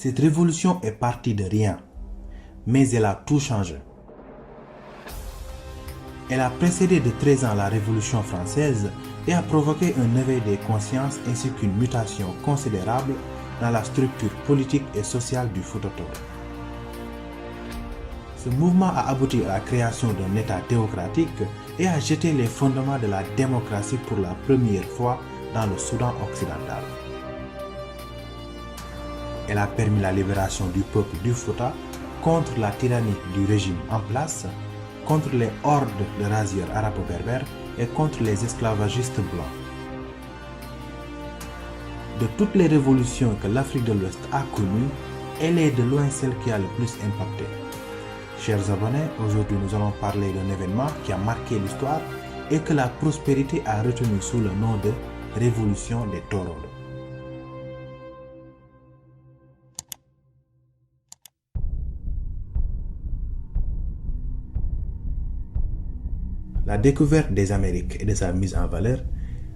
Cette révolution est partie de rien, mais elle a tout changé. Elle a précédé de 13 ans la Révolution française et a provoqué un éveil des consciences ainsi qu'une mutation considérable dans la structure politique et sociale du Fouta Toro. Ce mouvement a abouti à la création d'un État théocratique et a jeté les fondements de la démocratie pour la première fois dans le Soudan occidental. Elle a permis la libération du peuple du Fouta contre la tyrannie du régime en place, contre les hordes de razzieurs arabo-berbères et contre les esclavagistes blancs. De toutes les révolutions que l'Afrique de l'Ouest a connues, elle est de loin celle qui a le plus impacté. Chers abonnés, aujourd'hui nous allons parler d'un événement qui a marqué l'histoire et que la prospérité a retenu sous le nom de Révolution des Torodo. La découverte des Amériques et de sa mise en valeur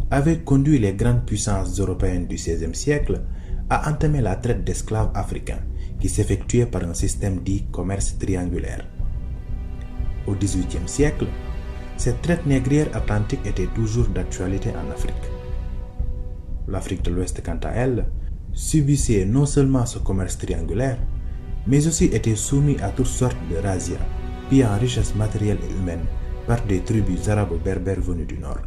avait conduit les grandes puissances européennes du XVIe siècle à entamer la traite d'esclaves africains qui s'effectuait par un système dit commerce triangulaire. Au XVIIIe siècle, cette traite négrière atlantique était toujours d'actualité en Afrique. L'Afrique de l'Ouest, quant à elle, subissait non seulement ce commerce triangulaire, mais aussi était soumise à toutes sortes de razzias, pillant richesses matérielles et humaines par des tribus arabo-berbères venues du nord.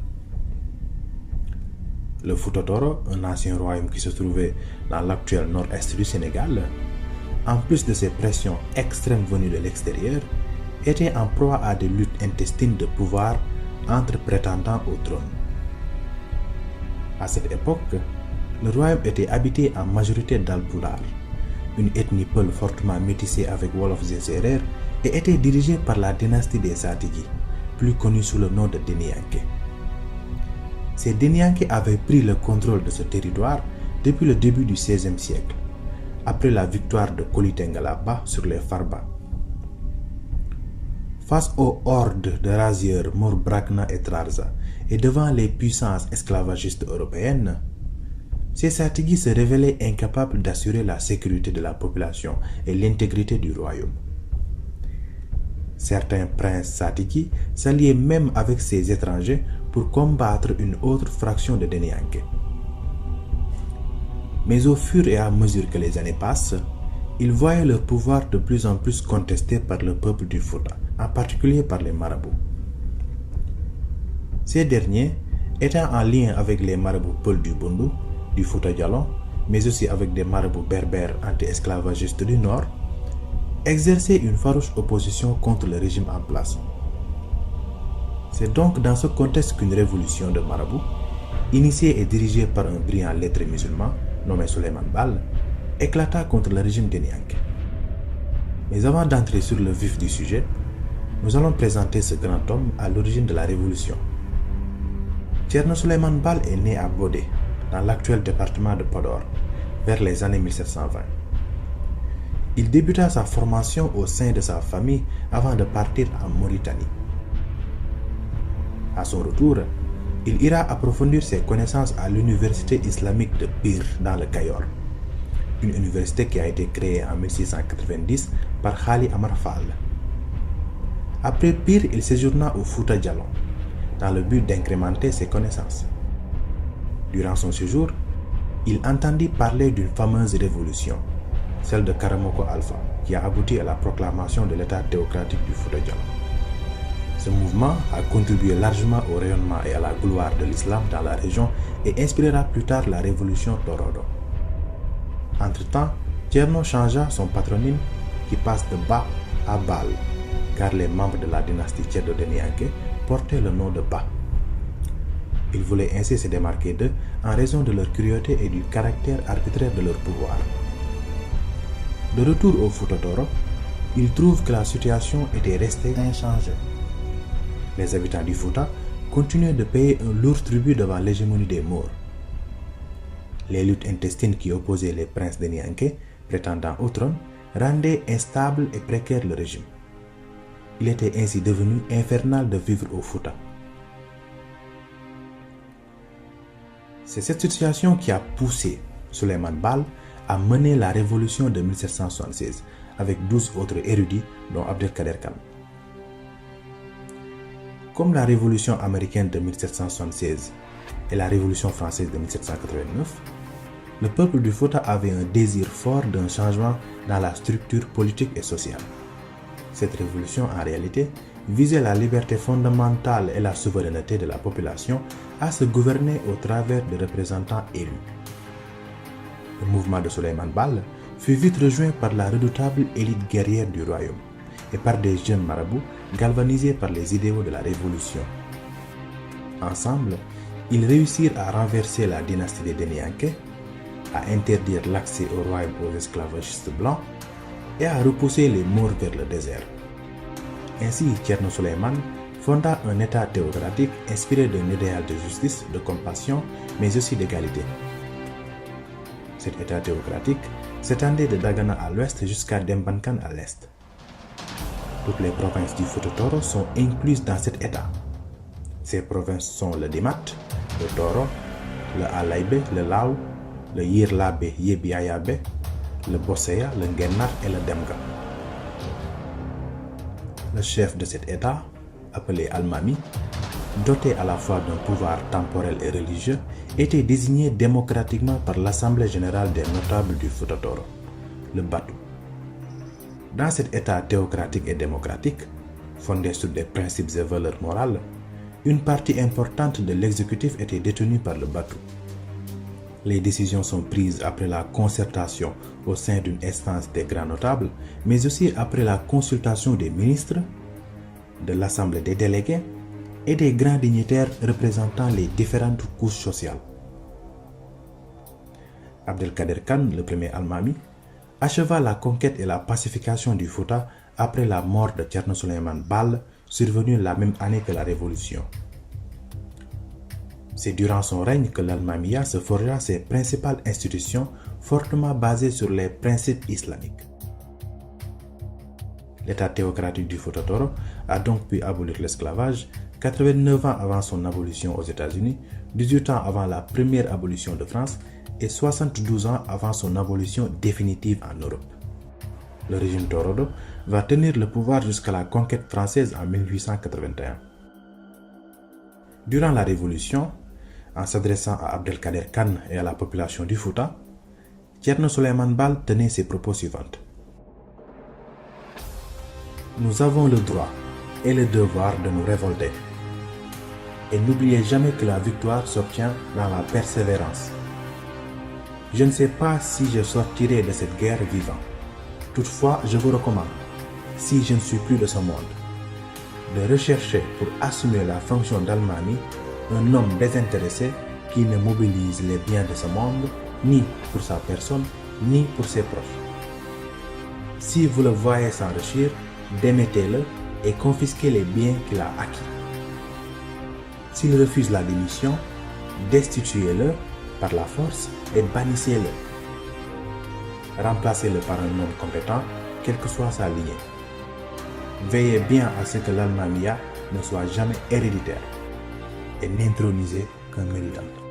Le Fouta Toro, un ancien royaume qui se trouvait dans l'actuel nord-est du Sénégal, en plus de ces pressions extrêmes venues de l'extérieur, était en proie à des luttes intestines de pouvoir entre prétendants au trône. À cette époque, le royaume était habité en majorité d'Alpulaar, une ethnie peul fortement métissée avec Wolofs et Sérères, et était dirigée par la dynastie des Satigi, plus connue sous le nom de Denianké. Ces Denianké avaient pris le contrôle de ce territoire depuis le début du XVIe siècle, après la victoire de Kolitengalaba sur les Farba. Face aux hordes de razzieurs Mor Brakna et Trarza et devant les puissances esclavagistes européennes, ces Satigi se révélaient incapables d'assurer la sécurité de la population et l'intégrité du royaume. Certains princes Satigi s'alliaient même avec ces étrangers pour combattre une autre fraction de Denianké. Mais au fur et à mesure que les années passent, ils voyaient leur pouvoir de plus en plus contesté par le peuple du Fouta, en particulier par les marabouts. Ces derniers, étant en lien avec les marabouts peuls du Bundu, du Fouta Djallon, mais aussi avec des marabouts berbères anti-esclavagistes du Nord, exerçaient une farouche opposition contre le régime en place. C'est donc dans ce contexte qu'une révolution de marabouts, initiée et dirigée par un brillant lettré musulman nommé Souleymane Baal, éclata contre le régime Denianké. Mais avant d'entrer sur le vif du sujet, nous allons présenter ce grand homme à l'origine de la révolution. Thierno Souleymane Baal est né à Bodé, dans l'actuel département de Podor, vers les années 1720. Il débuta sa formation au sein de sa famille avant de partir en Mauritanie. À son retour, il ira approfondir ses connaissances à l'université islamique de Pire dans le Cayor, une université qui a été créée en 1690 par Khali Amar Fall. Après Pire, il séjourna au Fouta Djallon, dans le but d'incrémenter ses connaissances. Durant son séjour, il entendit parler d'une fameuse révolution, celle de Karamoko Alpha, qui a abouti à la proclamation de l'état théocratique du Fouta Djallon. Ce mouvement a contribué largement au rayonnement et à la gloire de l'islam dans la région et inspirera plus tard la révolution Torodo. Entre-temps, Thierno changea son patronyme qui passe de Ba à Baal, car les membres de la dynastie Tchèdo Denianké portaient le nom de Ba. Ils voulaient ainsi se démarquer d'eux en raison de leur cruauté et du caractère arbitraire de leur pouvoir. De retour au Fouta Toro, ils trouvent que la situation était restée inchangée. Les habitants du Fouta continuaient de payer un lourd tribut devant l'hégémonie des Maures. Les luttes intestines qui opposaient les princes Denianké, prétendant au trône, rendaient instable et précaire le régime. Il était ainsi devenu infernal de vivre au Fouta. C'est cette situation qui a poussé Souleymane Baal a mené la révolution de 1776 avec 12 autres érudits dont Abdelkader Khan. Comme la révolution américaine de 1776 et la révolution française de 1789, le peuple du Fouta avait un désir fort d'un changement dans la structure politique et sociale. Cette révolution, en réalité, visait la liberté fondamentale et la souveraineté de la population à se gouverner au travers de représentants élus. Le mouvement de Souleymane Baal fut vite rejoint par la redoutable élite guerrière du royaume et par des jeunes marabouts galvanisés par les idéaux de la révolution. Ensemble, ils réussirent à renverser la dynastie des Denianké, à interdire l'accès au royaume aux esclavagistes blancs et à repousser les Maures vers le désert. Ainsi, Thierno Souleymane fonda un État théocratique inspiré d'un idéal de justice, de compassion, mais aussi d'égalité. Cet État théocratique s'étendait de Dagana à l'ouest jusqu'à Dembankan à l'est. Toutes les provinces du Fouta Toro sont incluses dans cet État. Ces provinces sont le Dimat, le Toro, le Alaïbe, le Lao, le Yirlabe Yebiayabe, le Bosseya, le Ngennar et le Demga. Le chef de cet État, appelé Al-Mami, doté à la fois d'un pouvoir temporel et religieux, était désigné démocratiquement par l'Assemblée générale des notables du Fouta Toro, le Batu. Dans cet État théocratique et démocratique, fondé sur des principes et valeurs morales, une partie importante de l'exécutif était détenue par le Batu. Les décisions sont prises après la concertation au sein d'une instance des grands notables, mais aussi après la consultation des ministres, de l'Assemblée des délégués et des grands dignitaires représentant les différentes couches sociales. Abdelkader Khan, le premier Al-Mami, acheva la conquête et la pacification du Fouta après la mort de Thierno Souleymane Baal, survenue la même année que la Révolution. C'est durant son règne que l'Al-Mamiya se forgea ses principales institutions fortement basées sur les principes islamiques. L'État théocratique du Fouta Toro a donc pu abolir l'esclavage 89 ans avant son abolition aux États-Unis, 18 ans avant la première abolition de France et 72 ans avant son abolition définitive en Europe. Le régime Torodo va tenir le pouvoir jusqu'à la conquête française en 1881. Durant la Révolution, en s'adressant à Abdelkader Khan et à la population du Fouta, Thierno Souleymane Baal tenait ses propos suivants. Nous avons le droit et le devoir de nous révolter. Et n'oubliez jamais que la victoire s'obtient dans la persévérance. Je ne sais pas si je sortirai de cette guerre vivant. Toutefois, je vous recommande, si je ne suis plus de ce monde, de rechercher pour assumer la fonction d'Al-Mami un homme désintéressé qui ne mobilise les biens de ce monde ni pour sa personne ni pour ses proches. Si vous le voyez s'enrichir, démettez-le et confisquez les biens qu'il a acquis. S'il refuse la démission, destituez-le par la force et bannissez-le. Remplacez-le par un homme compétent, quelle que soit sa lignée. Veillez bien à ce que l'Al-Mamiya ne soit jamais héréditaire et n'intronisez qu'un méritant.